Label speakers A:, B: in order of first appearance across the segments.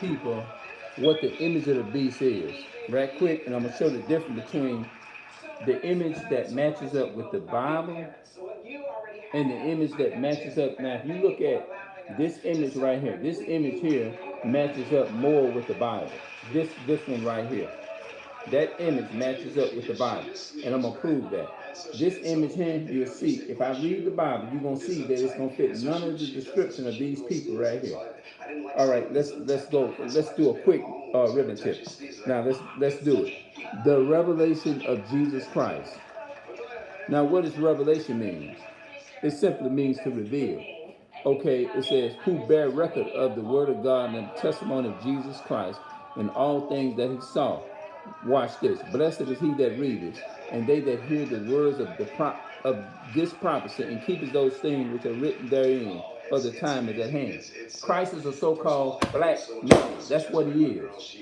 A: people what the image of the beast is, right quick, and I'm going to show the difference between the image that matches up with the Bible and the image that matches up. Now, if you look at this image right here, this image here matches up more with the Bible. This one right here. That image matches up with the Bible, and I'm going to prove that. This image here, you'll see, if I read the Bible, you're going to see that it's going to fit none of the description of these people right here. All right, let's go. Let's do a quick ribbon tip. Now, let's do it. The revelation of Jesus Christ. Now, what does revelation mean? It simply means to reveal. Okay, it says, who bear record of the word of God and the testimony of Jesus Christ and all things that he saw. Watch this. Blessed is he that readeth, and they that hear the words of this prophecy, and keepeth those things which are written therein, for the time is at hand. Christ is a so-called black man. That's what he is.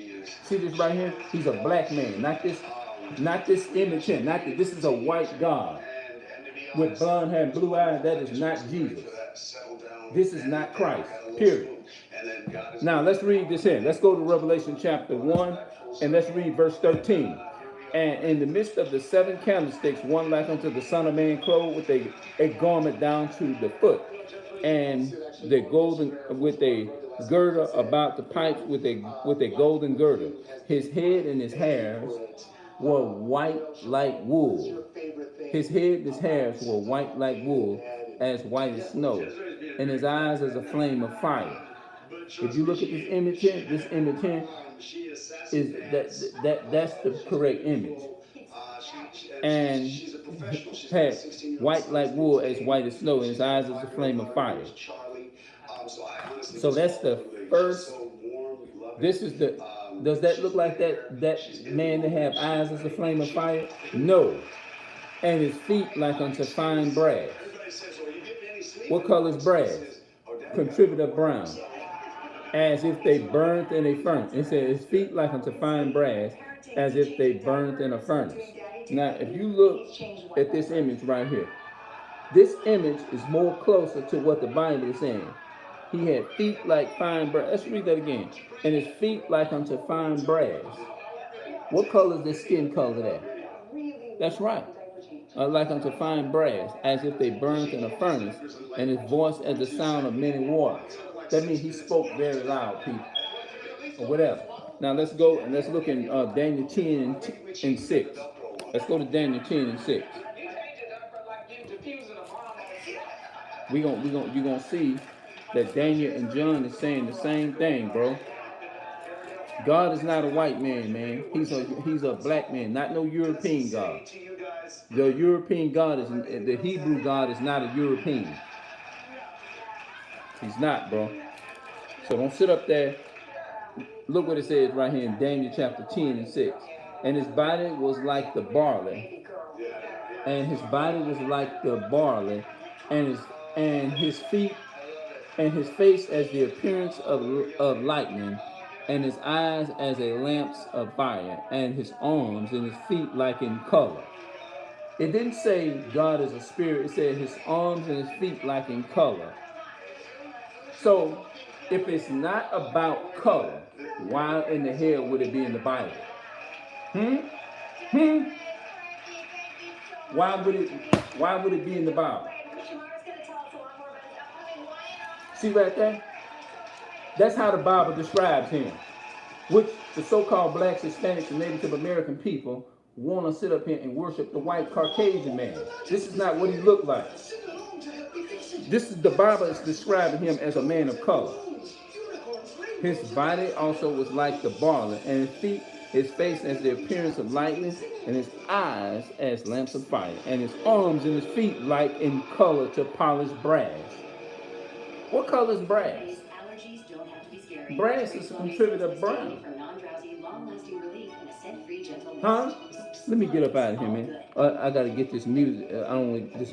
A: See this right here? He's a black man, not this image here. This is a white God with blonde hair and blue eyes. That is not Jesus. This is not Christ. Period. Now let's read this here. Let's go to Revelation chapter 1 and let's read verse 13. And in the midst of the 7 candlesticks, one like unto the Son of Man, clothed with a garment down to the foot, and the golden with a girdle about the pipes with a golden girdle. His head and his hairs were white like wool. His head and his hairs were white like wool, as white as snow, and his eyes as a flame of fire. If you look at this image here is that's the correct image. And had white like wool, as white as snow, and his eyes as a flame of fire. So that's the first. This is the. Does that look like that man that have eyes as a flame of fire? No. And his feet like unto fine brass. What color is brass? Contributor brown. As if they burnt in a furnace. It says his feet like unto fine brass, as if they burnt in a furnace. Now, if you look at this image right here, this image is more closer to what the Bible is saying. He had feet like fine brass. Let's read that again. And his feet like unto fine brass. What color is this skin color there? That's right. Like unto fine brass, as if they burnt in a furnace, and his voice as the sound of many waters. That means he spoke very loud, people, or whatever. Now let's go and let's look in Daniel 10 and 6. Let's go to Daniel 10 and 6. You're gonna see that Daniel and John is saying the same thing, bro. God is not a white man, man. He's a black man, not no European God. The European God the Hebrew God is not a European. He's not, bro. So don't sit up there. Look what it says right here in Daniel chapter 10 and 6. And his body was like the barley. And his body was like the barley. And his feet and his face as the appearance of lightning. And his eyes as a lamp of fire. And his arms and his feet like in color. It didn't say God is a spirit. It said his arms and his feet like in color. So, if it's not about color, why in the hell would it be in the Bible? Why would it be in the Bible? See right there? That's how the Bible describes him. Which the so-called blacks, Hispanics, and Native American people want to sit up here and worship the white Caucasian man. This is not what he looked like. This is the Bible is describing him as a man of color. His body also was like the barley, and his face as the appearance of lightning, and his eyes as lamps of fire, and his arms and his feet like in color to polished brass. What color is brass? Brass is a contributor brown. Huh? Let me get up out of here, man. I gotta get this music. I don't want this.